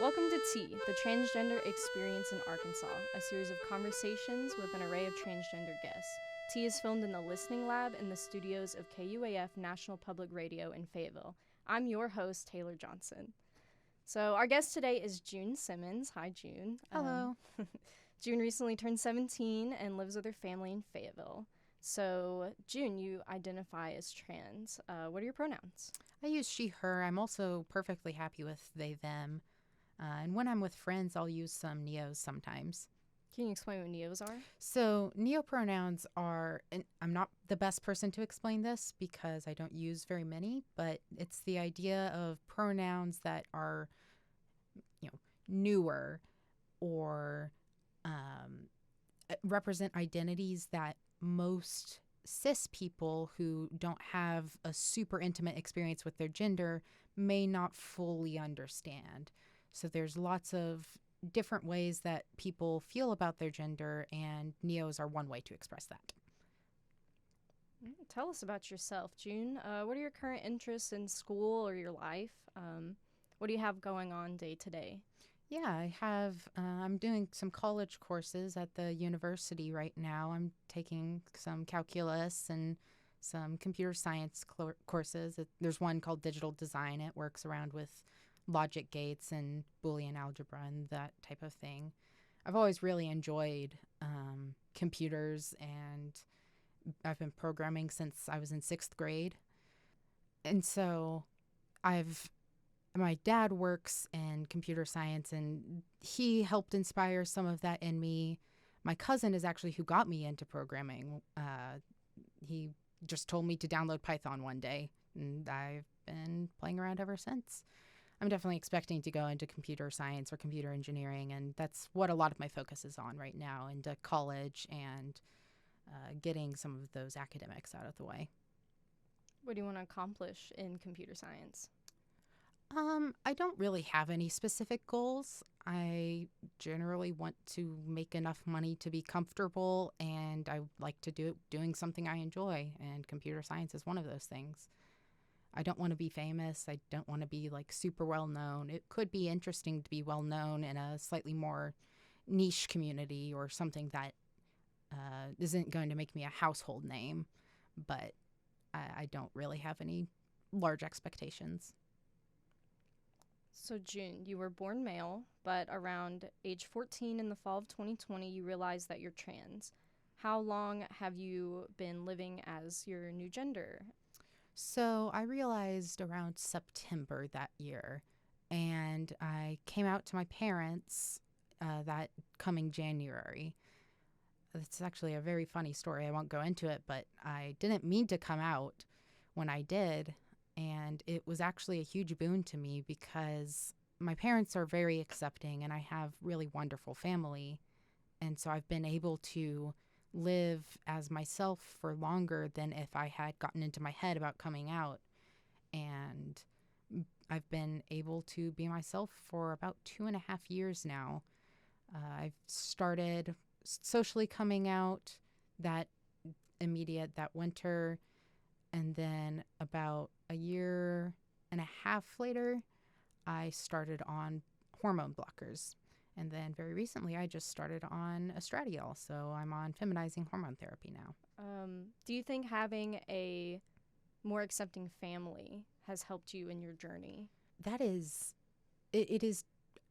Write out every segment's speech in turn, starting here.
Welcome to T, the Transgender Experience in Arkansas, a series of conversations with an array of transgender guests. T is filmed in the Listening Lab in the studios of KUAF National Public Radio in Fayetteville. I'm your host, Taylor Johnson. So our guest today is June Simmons. Hi, June. Hello. June recently turned 17 and lives with her family in Fayetteville. So, June, you identify as trans. What are your pronouns? I use she, her. I'm also perfectly happy with they, them. And when I'm with friends, I'll use some neos sometimes. Can you explain what neos are? So neopronouns are, and I'm not the best person to explain this because I don't use very many, but it's the idea of pronouns that are, newer or represent identities that most cis people who don't have a super intimate experience with their gender may not fully understand. So there's lots of different ways that people feel about their gender, and neos are one way to express that. Tell us about yourself, June. What are your current interests in school or your life? What do you have going on day to day? Yeah, I'm doing some college courses at the university right now. I'm taking some calculus and some computer science courses. There's one called digital design. It works around with logic gates and Boolean algebra and that type of thing. I've always really enjoyed computers, and I've been programming since I was in 6th grade. And so my dad works in computer science, and he helped inspire some of that in me. My cousin is actually who got me into programming. He just told me to download Python one day, and I've been playing around ever since. I'm definitely expecting to go into computer science or computer engineering, and that's what a lot of my focus is on right now, into college and getting some of those academics out of the way. What do you want to accomplish in computer science? I don't really have any specific goals. I generally want to make enough money to be comfortable, and I like to doing something I enjoy, and computer science is one of those things. I don't want to be famous. I don't want to be super well known. It could be interesting to be well known in a slightly more niche community or something that isn't going to make me a household name, but I don't really have any large expectations. So, June, you were born male, but around age 14 in the fall of 2020, you realized that you're trans. How long have you been living as your new gender? So I realized around September that year, and I came out to my parents that coming January. It's actually a very funny story. I won't go into it, but I didn't mean to come out when I did. And it was actually a huge boon to me because my parents are very accepting, and I have really wonderful family. And so I've been able to live as myself for longer than if I had gotten into my head about coming out. And I've been able to be myself for about 2.5 years now. I've started socially coming out that winter, and then about a year and a half later, I started on hormone blockers. And then very recently, I just started on estradiol, so I'm on feminizing hormone therapy now. Do you think having a more accepting family has helped you in your journey? It is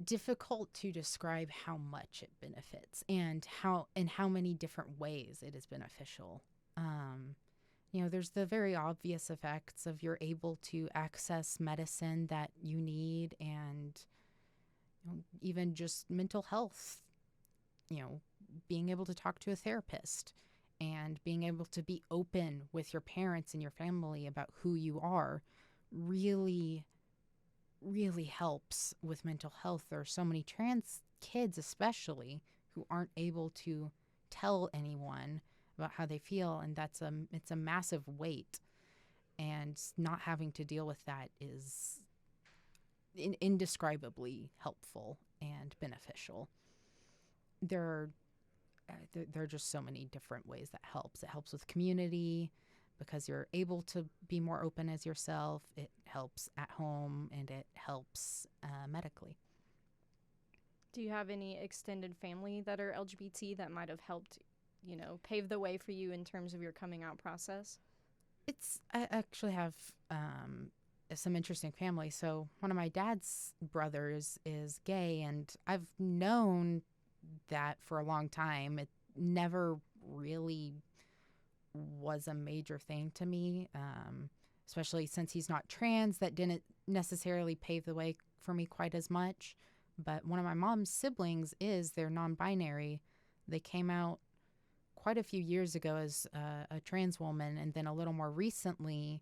difficult to describe how much it benefits and how many different ways it is beneficial. There's the very obvious effects of you're able to access medicine that you need, and even just mental health, being able to talk to a therapist and being able to be open with your parents and your family about who you are really, really helps with mental health. There are so many trans kids especially who aren't able to tell anyone about how they feel, and it's a massive weight, and not having to deal with that is indescribably helpful and beneficial. There are just so many different ways that helps. It helps with community because you're able to be more open as yourself. It helps at home, and it helps medically. Do you have any extended family that are LGBT that might have helped, pave the way for you in terms of your coming out process? I actually have some interesting family. So one of my dad's brothers is gay, and I've known that for a long time. It never really was a major thing to me, especially since he's not trans. That didn't necessarily pave the way for me quite as much. But one of my mom's siblings they're non-binary. They came out quite a few years ago as a trans woman, and then a little more recently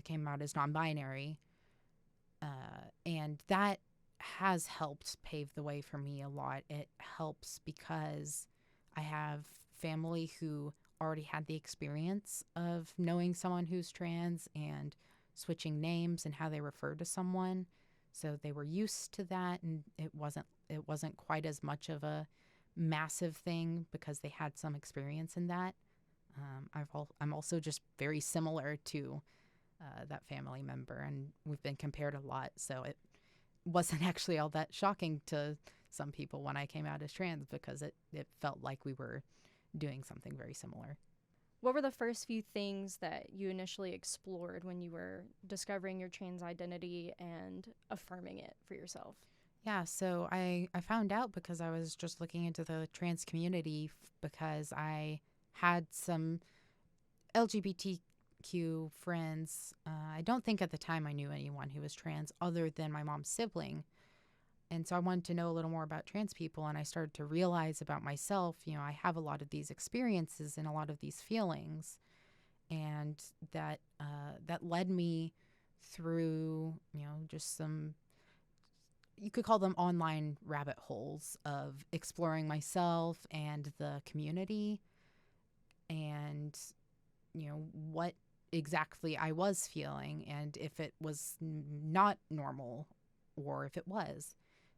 came out as non-binary. And that has helped pave the way for me a lot. It helps because I have family who already had the experience of knowing someone who's trans and switching names and how they refer to someone. So they were used to that, and it wasn't quite as much of a massive thing because they had some experience in that. I'm also just very similar to that family member, and we've been compared a lot. So it wasn't actually all that shocking to some people when I came out as trans because it felt like we were doing something very similar. What were the first few things that you initially explored when you were discovering your trans identity and affirming it for yourself? Yeah, so I found out because I was just looking into the trans community because I had some LGBTQ friends. I don't think at the time I knew anyone who was trans other than my mom's sibling. And so I wanted to know a little more about trans people, and I started to realize about myself, I have a lot of these experiences and a lot of these feelings, and that led me through, just some, you could call them online rabbit holes of exploring myself and the community and, what exactly I was feeling and if it was not normal or if it was.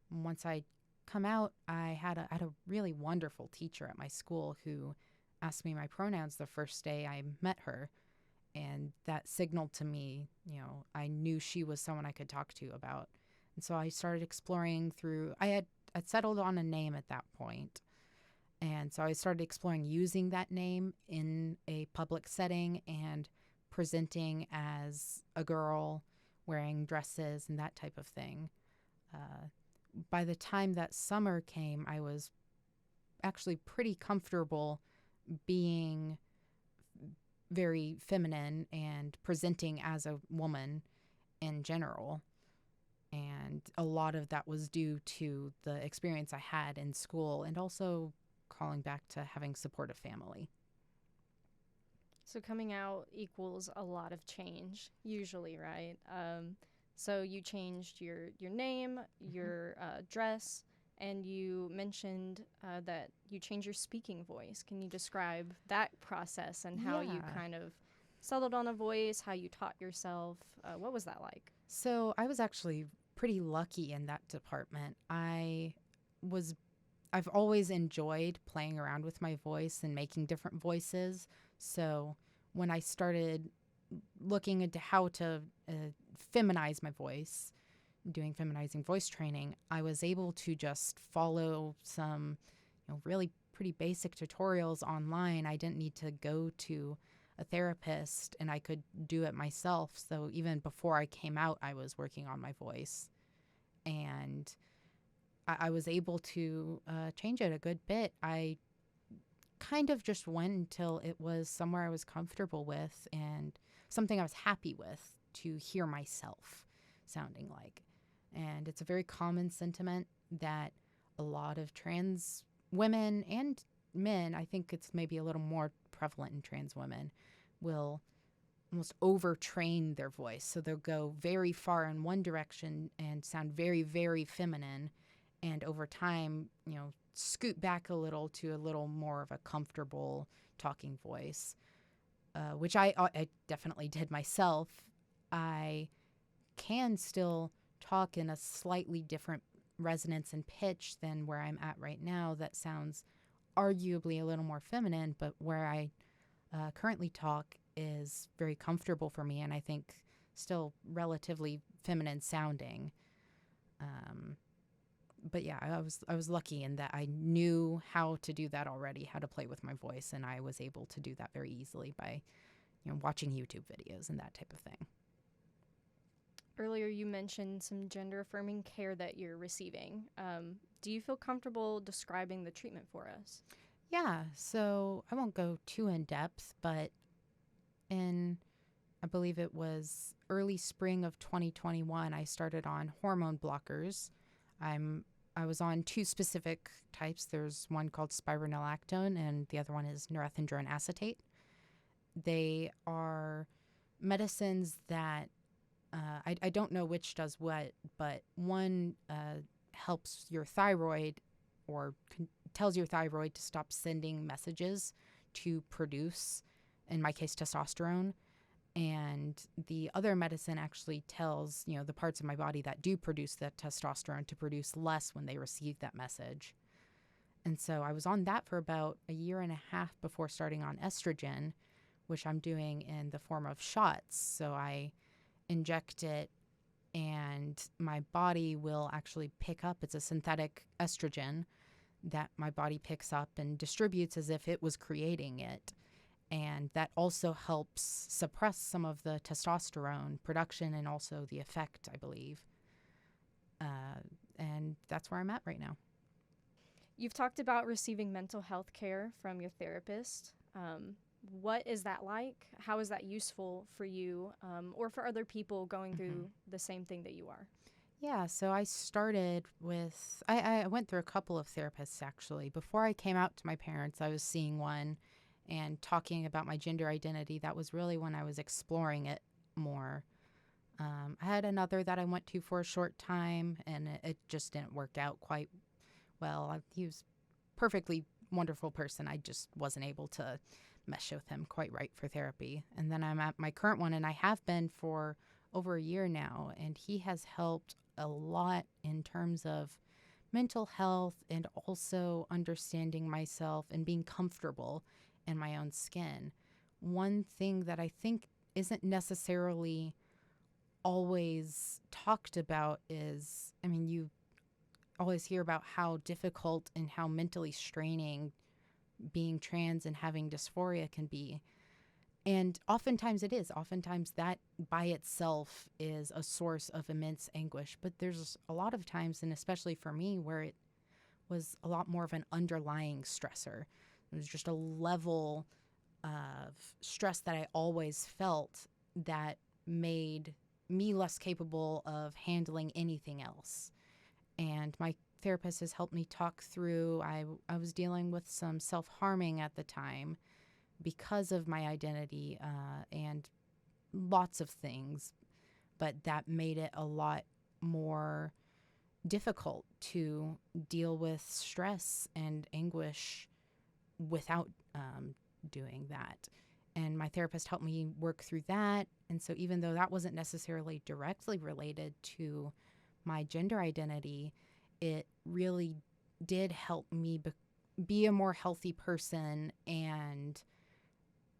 Once I come out, I had a really wonderful teacher at my school who asked me my pronouns the first day I met her. And that signaled to me, I knew she was someone I could talk to about. And so I started exploring I'd settled on a name at that point. And so I started exploring using that name in a public setting and presenting as a girl wearing dresses and that type of thing. By the time that summer came, I was actually pretty comfortable being very feminine and presenting as a woman in general. And a lot of that was due to the experience I had in school and also calling back to having supportive family. So coming out equals a lot of change, usually, right? So you changed your name, your dress, and you mentioned that you changed your speaking voice. Can you describe that process and how you kind of settled on a voice, how you taught yourself? What was that like? So I was actually pretty lucky in that department. I've always enjoyed playing around with my voice and making different voices. So when I started looking into how to feminize my voice, doing feminizing voice training, I was able to just follow some, really pretty basic tutorials online. I didn't need to go to a therapist, and I could do it myself. So even before I came out, I was working on my voice, and I was able to change it a good bit. I kind of just went until it was somewhere I was comfortable with and something I was happy with to hear myself sounding like. And it's a very common sentiment that a lot of trans women and men, I think it's maybe a little more prevalent in trans women, will almost overtrain their voice. So they'll go very far in one direction and sound very, very feminine. And over time, scoot back a little to a little more of a comfortable talking voice, which I definitely did myself. I can still talk in a slightly different resonance and pitch than where I'm at right now that sounds arguably a little more feminine, but where I currently talk is very comfortable for me and I think still relatively feminine sounding. but yeah, I was lucky in that I knew how to do that already, how to play with my voice, and I was able to do that very easily by, watching YouTube videos and that type of thing. Earlier, you mentioned some gender affirming care that you're receiving. Do you feel comfortable describing the treatment for us? Yeah, so I won't go too in depth, but I believe it was early spring of 2021, I started on hormone blockers. I was on two specific types. There's one called spironolactone, and the other one is norethindrone acetate. They are medicines that I don't know which does what, but one helps your thyroid or tells your thyroid to stop sending messages to produce, in my case, testosterone. And the other medicine actually tells, the parts of my body that do produce that testosterone to produce less when they receive that message. And so I was on that for about a year and a half before starting on estrogen, which I'm doing in the form of shots. So I inject it and my body will actually pick up. It's a synthetic estrogen that my body picks up and distributes as if it was creating it. And that also helps suppress some of the testosterone production and also the effect, I believe. And that's where I'm at right now. You've talked about receiving mental health care from your therapist. What is that like? How is that useful for you or for other people going through the same thing that you are? Yeah, so I started with, I went through a couple of therapists actually. Before I came out to my parents, I was seeing one and talking about my gender identity. That was really when I was exploring it more. I had another that I went to for a short time, and it just didn't work out quite well. He was a perfectly wonderful person. I just wasn't able to mesh with him quite right for therapy. And then I'm at my current one, and I have been for over a year now, and he has helped a lot in terms of mental health and also understanding myself and being comfortable in my own skin. One thing that I think isn't necessarily always talked about is, you always hear about how difficult and how mentally straining being trans and having dysphoria can be. And oftentimes it is. Oftentimes that by itself is a source of immense anguish. But there's a lot of times, and especially for me, where it was a lot more of an underlying stressor. It was just a level of stress that I always felt that made me less capable of handling anything else. And my therapist has helped me talk through, I was dealing with some self-harming at the time because of my identity and lots of things, but that made it a lot more difficult to deal with stress and anguish without doing that. And my therapist helped me work through that. And so even though that wasn't necessarily directly related to my gender identity, it really did help me be a more healthy person and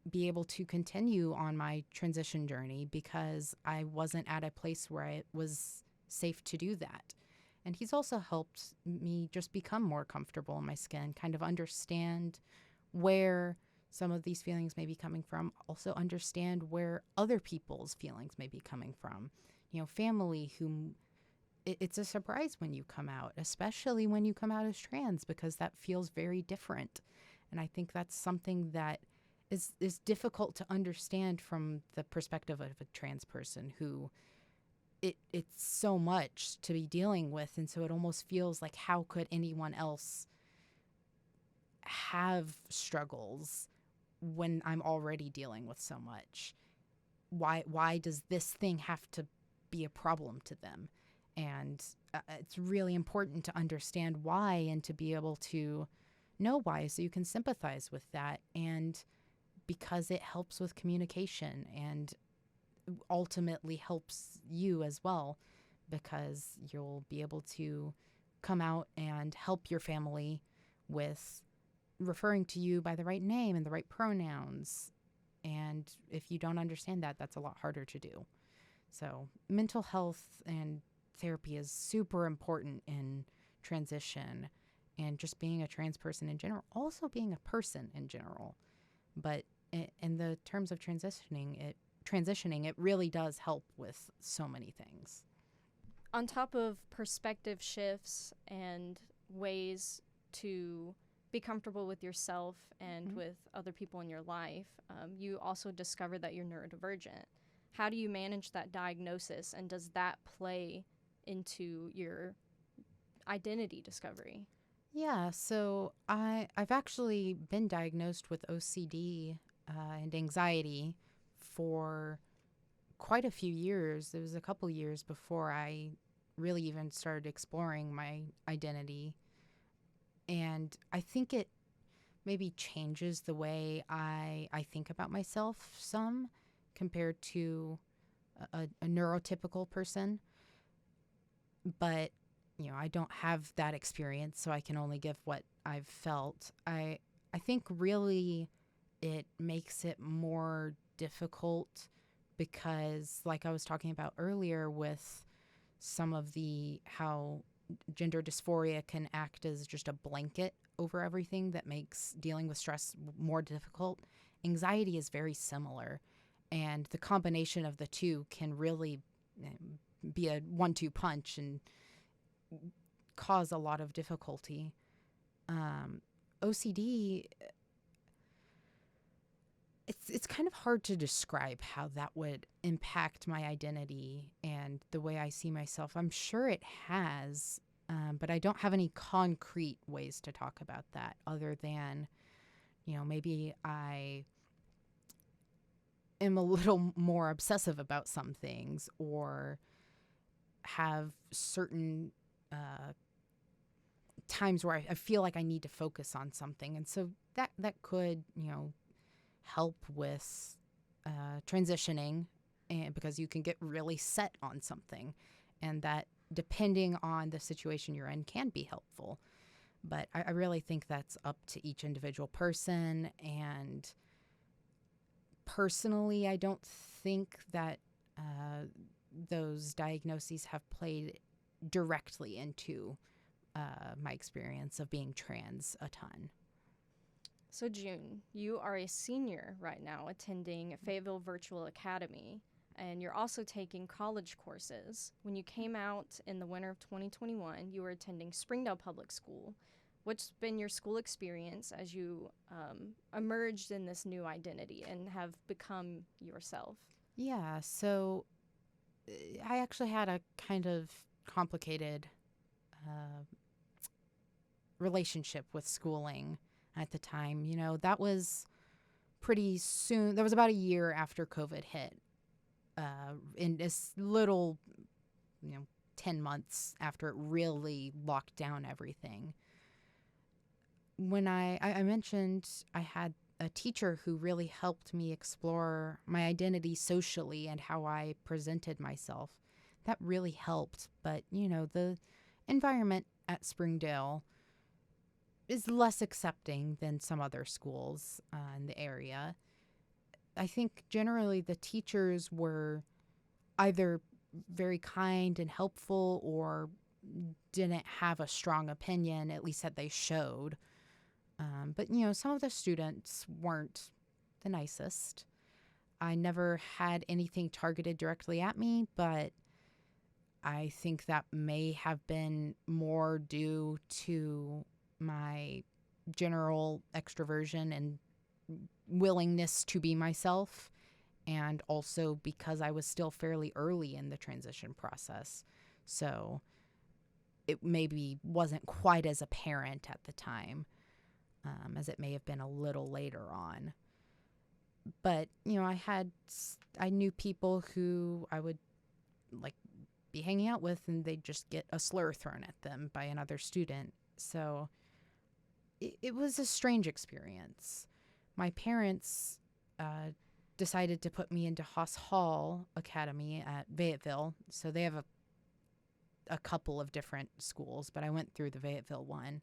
be able to continue on my transition journey because I wasn't at a place where it was safe to do that. And he's also helped me just become more comfortable in my skin, kind of understand where some of these feelings may be coming from, also understand where other people's feelings may be coming from. Family whom it's a surprise when you come out, especially when you come out as trans, because that feels very different. And I think that's something that is difficult to understand from the perspective of a trans person who it's so much to be dealing with. And so it almost feels like, how could anyone else have struggles when I'm already dealing with so much? Why does this thing have to be a problem to them? And it's really important to understand why and to be able to know why so you can sympathize with that. And because it helps with communication and ultimately helps you as well, because you'll be able to come out and help your family with referring to you by the right name and the right pronouns. And if you don't understand that, that's a lot harder to do. So mental health and therapy is super important in transition and just being a trans person in general, also being a person in general. But in the terms of transitioning, it really does help with so many things. On top of perspective shifts and ways to be comfortable with yourself and with other people in your life, you also discovered that you're neurodivergent. How do you manage that diagnosis, and does that play into your identity discovery? Yeah, so I've actually been diagnosed with OCD and anxiety for quite a few years. It was a couple years before I really even started exploring my identity. And I think it maybe changes the way I think about myself some compared to a neurotypical person. But, I don't have that experience, so I can only give what I've felt. I think really it makes it more difficult because, like I was talking about earlier with some of how gender dysphoria can act as just a blanket over everything that makes dealing with stress more difficult. Anxiety is very similar, and the combination of the two can really be a 1-2 punch and cause a lot of difficulty. OCD, it's kind of hard to describe how that would impact my identity and the way I see myself. I'm sure it has, but I don't have any concrete ways to talk about that other than, maybe I am a little more obsessive about some things or have certain times where I feel like I need to focus on something. And so that could, help with transitioning, and because you can get really set on something, and that, depending on the situation you're in, can be helpful. But I really think that's up to each individual person. And personally, I don't think that those diagnoses have played directly into my experience of being trans a ton. So June, you are a senior right now attending Fayetteville Virtual Academy, and you're also taking college courses. When you came out in the winter of 2021, you were attending Springdale Public School. What's been your school experience as you emerged in this new identity and have become yourself? Yeah, so I actually had a kind of complicated relationship with schooling at the time. That was pretty soon. That was about a year after COVID hit. In this little, 10 months after it really locked down everything. When I mentioned I had a teacher who really helped me explore my identity socially and how I presented myself. That really helped. But, the environment at Springdale is less accepting than some other schools in the area. I think generally the teachers were either very kind and helpful or didn't have a strong opinion, at least that they showed. But, some of the students weren't the nicest. I never had anything targeted directly at me, but I think that may have been more due to my general extroversion and willingness to be myself, and also because I was still fairly early in the transition process. So it maybe wasn't quite as apparent at the time as it may have been a little later on. But, I knew people who I would be hanging out with, and they'd just get a slur thrown at them by another student. So it was a strange experience. My parents decided to put me into Haas Hall Academy at Fayetteville. So they have a couple of different schools, but I went through the Fayetteville one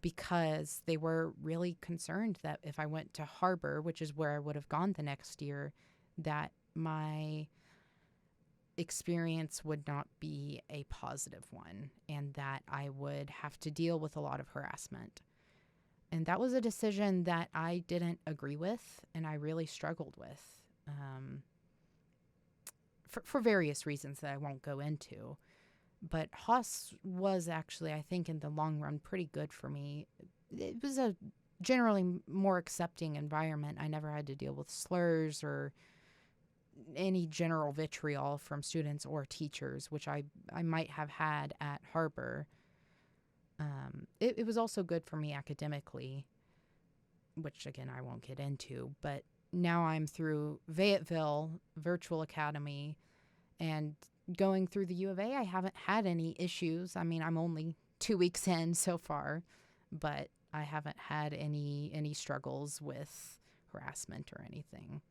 because they were really concerned that if I went to Harbor, which is where I would have gone the next year, that my experience would not be a positive one and that I would have to deal with a lot of harassment. And that was a decision that I didn't agree with and I really struggled with for various reasons that I won't go into. But Haas was actually, I think, in the long run, pretty good for me. It was a generally more accepting environment. I never had to deal with slurs or any general vitriol from students or teachers, which I might have had at Harbor. It was also good for me academically, which, again, I won't get into. But now I'm through Fayetteville Virtual Academy and going through the U of A, I haven't had any issues. I mean, I'm only 2 weeks in so far, but I haven't had any struggles with harassment or anything.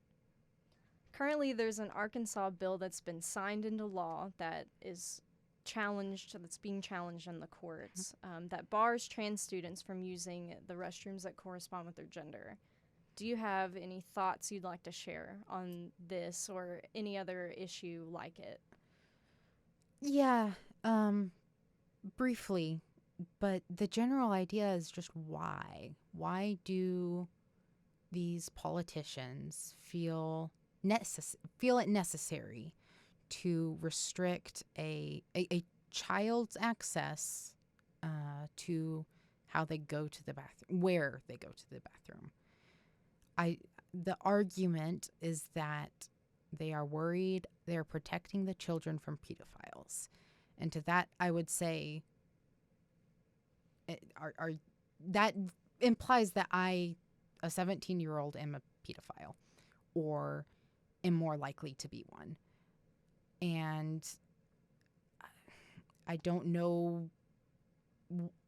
Currently, there's an Arkansas bill that's been signed into law that is that's being challenged in the courts, that bars trans students from using the restrooms that correspond with their gender. Do you have any thoughts you'd like to share on this or any other issue like it? Yeah, briefly, but the general idea is just why? Why do these politicians feel it necessary to restrict a child's access to how they go to the bathroom, where they go to the bathroom? The argument is that they are worried they're protecting the children from pedophiles. And to that, I would say, that implies that I, a 17-year-old, am a pedophile or am more likely to be one. And I don't know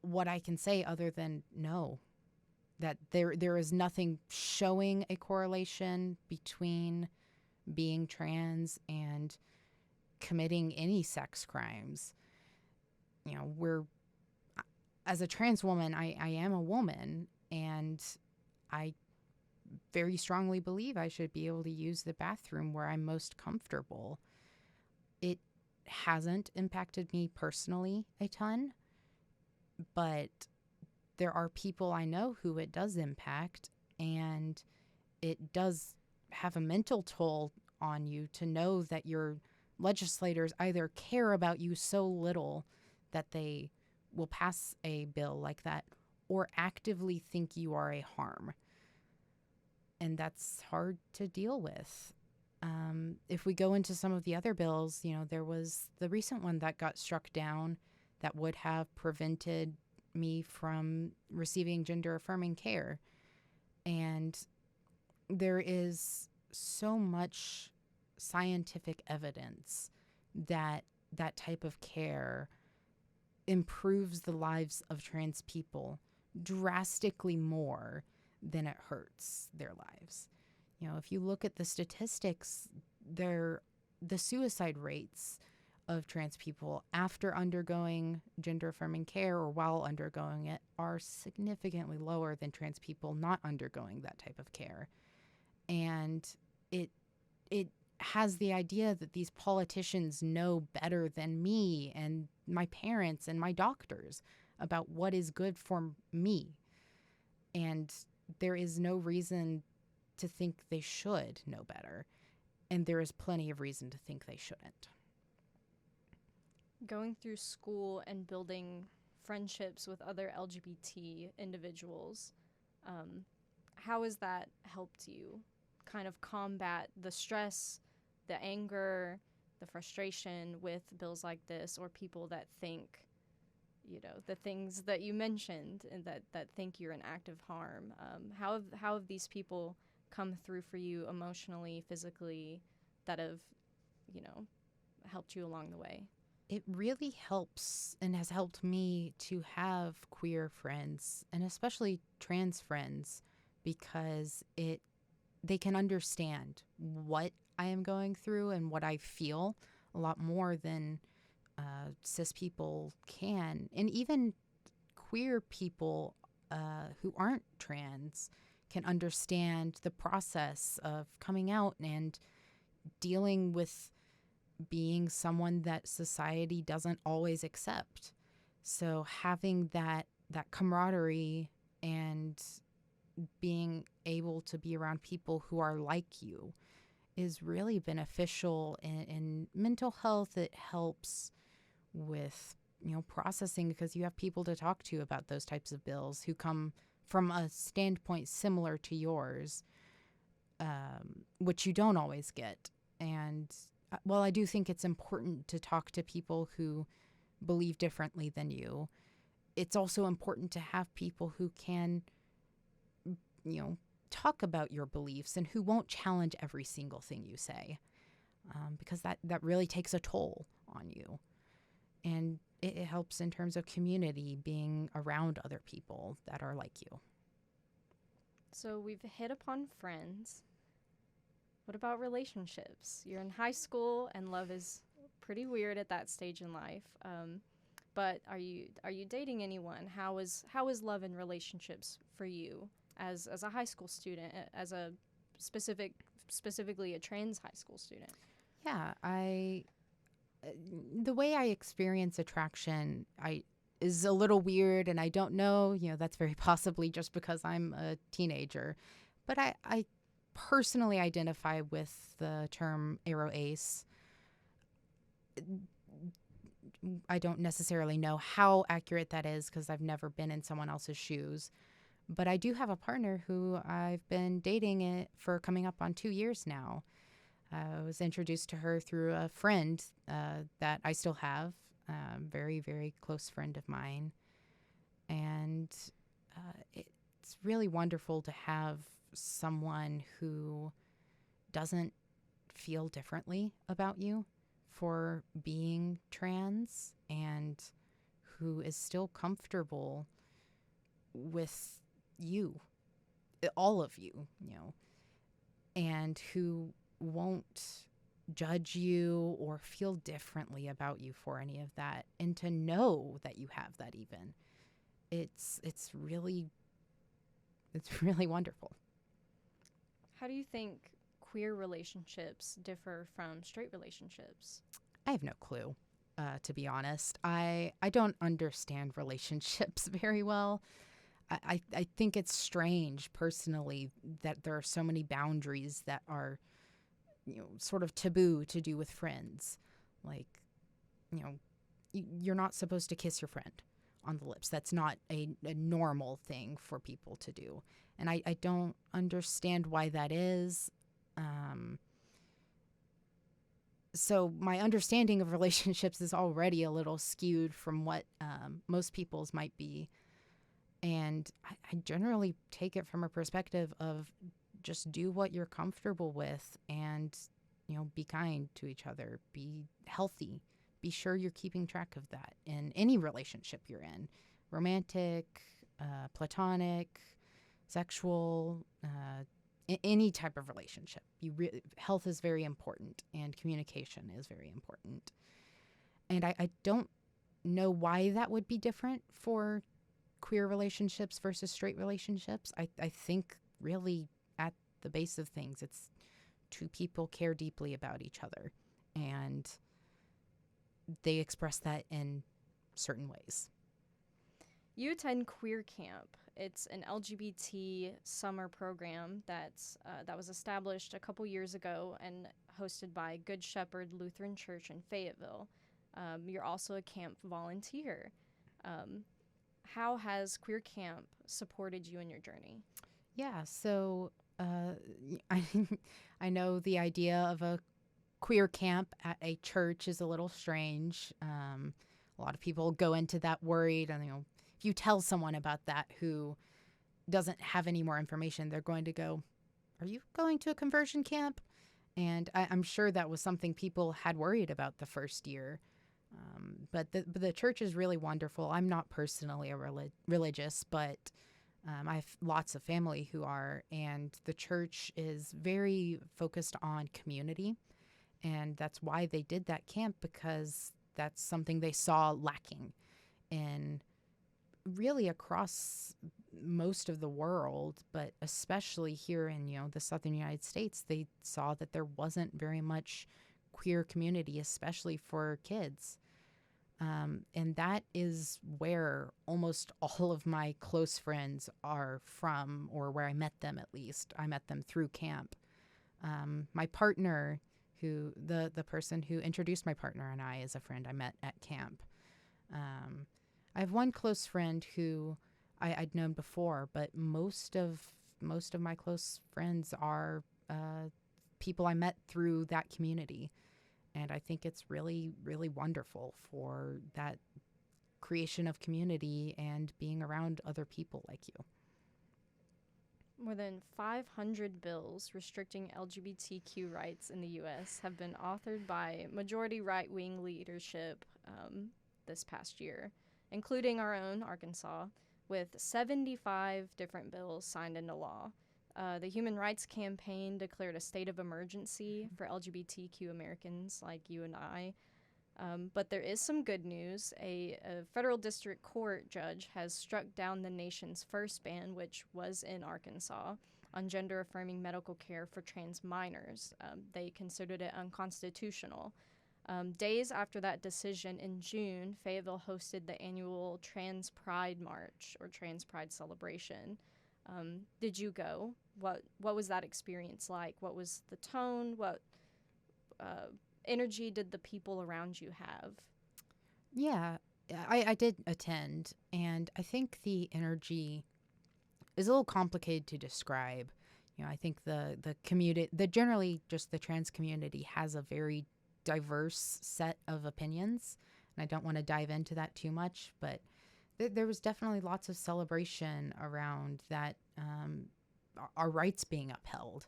what I can say other than no. That there is nothing showing a correlation between being trans and committing any sex crimes. You know, as a trans woman, I am a woman, and I very strongly believe I should be able to use the bathroom where I'm most comfortable. It hasn't impacted me personally a ton, but there are people I know who it does impact, and it does have a mental toll on you to know that your legislators either care about you so little that they will pass a bill like that or actively think you are a harm. And that's hard to deal with. If we go into some of the other bills, you know, there was the recent one that got struck down that would have prevented me from receiving gender-affirming care. And there is so much scientific evidence that that type of care improves the lives of trans people drastically more than it hurts their lives. You know, if you look at the statistics, the suicide rates of trans people after undergoing gender-affirming care or while undergoing it are significantly lower than trans people not undergoing that type of care. And it has the idea that these politicians know better than me and my parents and my doctors about what is good for me. And there is no reason to think they should know better. And there is plenty of reason to think they shouldn't. Going through school and building friendships with other LGBT individuals, how has that helped you kind of combat the stress, the anger, the frustration with bills like this, or people that think, you know, the things that you mentioned and that think you're an act of harm? How have these people come through for you emotionally, physically, that have, you know, helped you along the way? It really helps and has helped me to have queer friends and especially trans friends, because they can understand what I am going through and what I feel a lot more than cis people can. And even queer people who aren't trans can understand the process of coming out and dealing with being someone that society doesn't always accept. So having that camaraderie and being able to be around people who are like you is really beneficial in mental health. It helps with, processing, because you have people to talk to about those types of bills who come from a standpoint similar to yours, which you don't always get. And while I do think it's important to talk to people who believe differently than you, it's also important to have people who can, talk about your beliefs and who won't challenge every single thing you say, because that really takes a toll on you. And it helps in terms of community, being around other people that are like you. So we've hit upon friends. What about relationships? You're in high school, and love is pretty weird at that stage in life. But are you dating anyone? How is love and relationships for you as a high school student, as a specifically a trans high school student? Yeah, the way I experience attraction, is a little weird, and I don't know, that's very possibly just because I'm a teenager. But I personally identify with the term aroace. I don't necessarily know how accurate that is because I've never been in someone else's shoes. But I do have a partner who I've been dating for coming up on 2 years now. I was introduced to her through a friend that I still have, very, very close friend of mine. And it's really wonderful to have someone who doesn't feel differently about you for being trans, and who is still comfortable with you, all of you, and who won't judge you or feel differently about you for any of that. And to know that you have that, even, it's really wonderful. How do you think queer relationships differ from straight relationships? I have no clue, to be honest. I don't understand relationships very well. I think it's strange, personally, that there are so many boundaries that are, sort of taboo to do with friends. Like, you're not supposed to kiss your friend on the lips. That's not a normal thing for people to do. And I don't understand why that is. So my understanding of relationships is already a little skewed from what most people's might be. And I generally take it from a perspective of just do what you're comfortable with, and, be kind to each other, be healthy, be sure you're keeping track of that in any relationship you're in, romantic, platonic, sexual, any type of relationship. Health is very important, and communication is very important. And I don't know why that would be different for queer relationships versus straight relationships. I think really at the base of things, it's two people care deeply about each other, and they express that in certain ways. You attend Queer Camp. It's an LGBT summer program that was established a couple years ago and hosted by Good Shepherd Lutheran Church in Fayetteville. You're also a camp volunteer. How has Queer Camp supported you in your journey? Yeah, so I know the idea of a queer camp at a church is a little strange. A lot of people go into that worried, and if you tell someone about that who doesn't have any more information, they're going to go, "Are you going to a conversion camp?" And I'm sure that was something people had worried about the first year. But the church is really wonderful. I'm not personally a religious, but I have lots of family who are, and the church is very focused on community, and that's why they did that camp, because that's something they saw lacking in really across most of the world, but especially here in the southern United States. They saw that there wasn't very much queer community, especially for kids. And that is where almost all of my close friends are from, or where I met them at least. I met them through camp. My partner, the person who introduced my partner and I, is a friend I met at camp. I have one close friend who I'd known before, but most of my close friends are people I met through that community. And I think it's really, really wonderful for that creation of community and being around other people like you. More than 500 bills restricting LGBTQ rights in the U.S. have been authored by majority right-wing leadership this past year, including our own Arkansas, with 75 different bills signed into law. The Human Rights Campaign declared a state of emergency for LGBTQ Americans like you and I. But there is some good news. A federal district court judge has struck down the nation's first ban, which was in Arkansas, on gender-affirming medical care for trans minors. They considered it unconstitutional. Days after that decision in June, Fayetteville hosted the annual Trans Pride March, or Trans Pride Celebration. Did you go? What was that experience like? What was the tone? What energy did the people around you have? Yeah, I did attend, and I think the energy is a little complicated to describe. I think the generally just the trans community has a very diverse set of opinions, and I don't want to dive into that too much, but there was definitely lots of celebration around that, our rights being upheld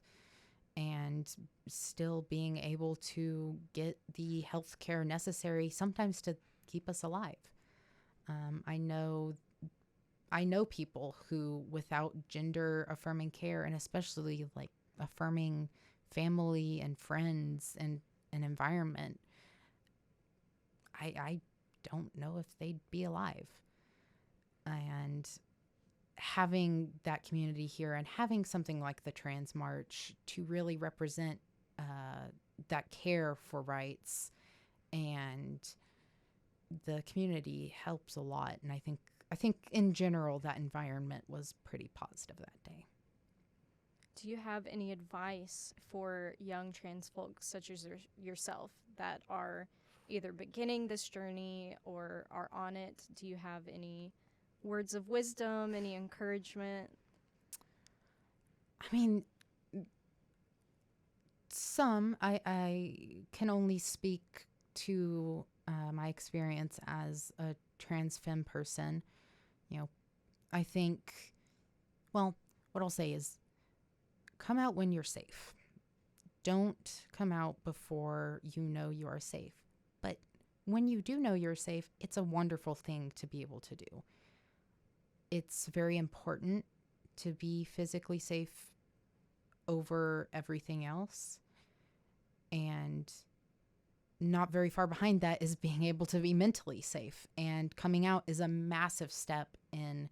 and still being able to get the health care necessary sometimes to keep us alive. I know people who, without gender affirming care, and especially like affirming family and friends and an environment, I don't know if they'd be alive. And having that community here and having something like the Trans March to really represent that care for rights and the community helps a lot. And I think in general that environment was pretty positive that day. Do you have any advice for young trans folks such as yourself that are either beginning this journey or are on it? Do you have any words of wisdom, any encouragement? I mean, some. I can only speak to my experience as a trans femme person. I think, well, what I'll say is come out when you're safe. Don't come out before you know you are safe. But when you do know you're safe, it's a wonderful thing to be able to do. It's very important to be physically safe over everything else. And not very far behind that is being able to be mentally safe. And coming out is a massive step in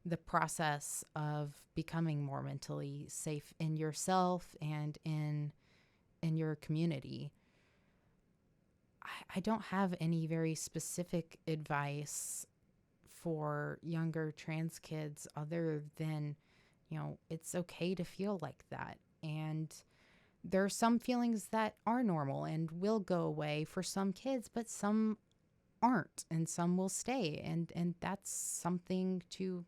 the process of becoming more mentally safe in yourself and in your community. I don't have any very specific advice for younger trans kids other than, it's okay to feel like that. And there are some feelings that are normal and will go away for some kids, but some aren't, and some will stay. And that's something to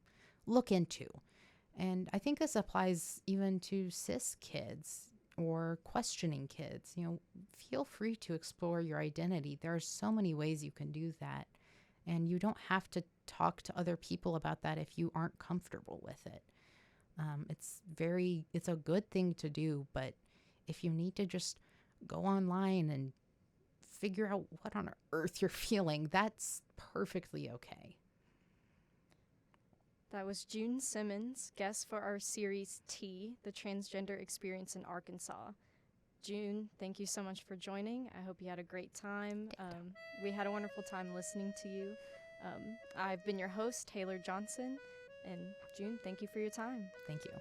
look into. And I think this applies even to cis kids or questioning kids. Feel free to explore your identity. There are so many ways you can do that. And you don't have to talk to other people about that if you aren't comfortable with it. It's a good thing to do, but if you need to just go online and figure out what on earth you're feeling, that's perfectly okay. That was June Simmons, guest for our series T, the Transgender Experience in Arkansas. June, thank you so much for joining. I hope you had a great time. We had a wonderful time listening to you. I've been your host, Taylor Johnson. And June, thank you for your time. Thank you.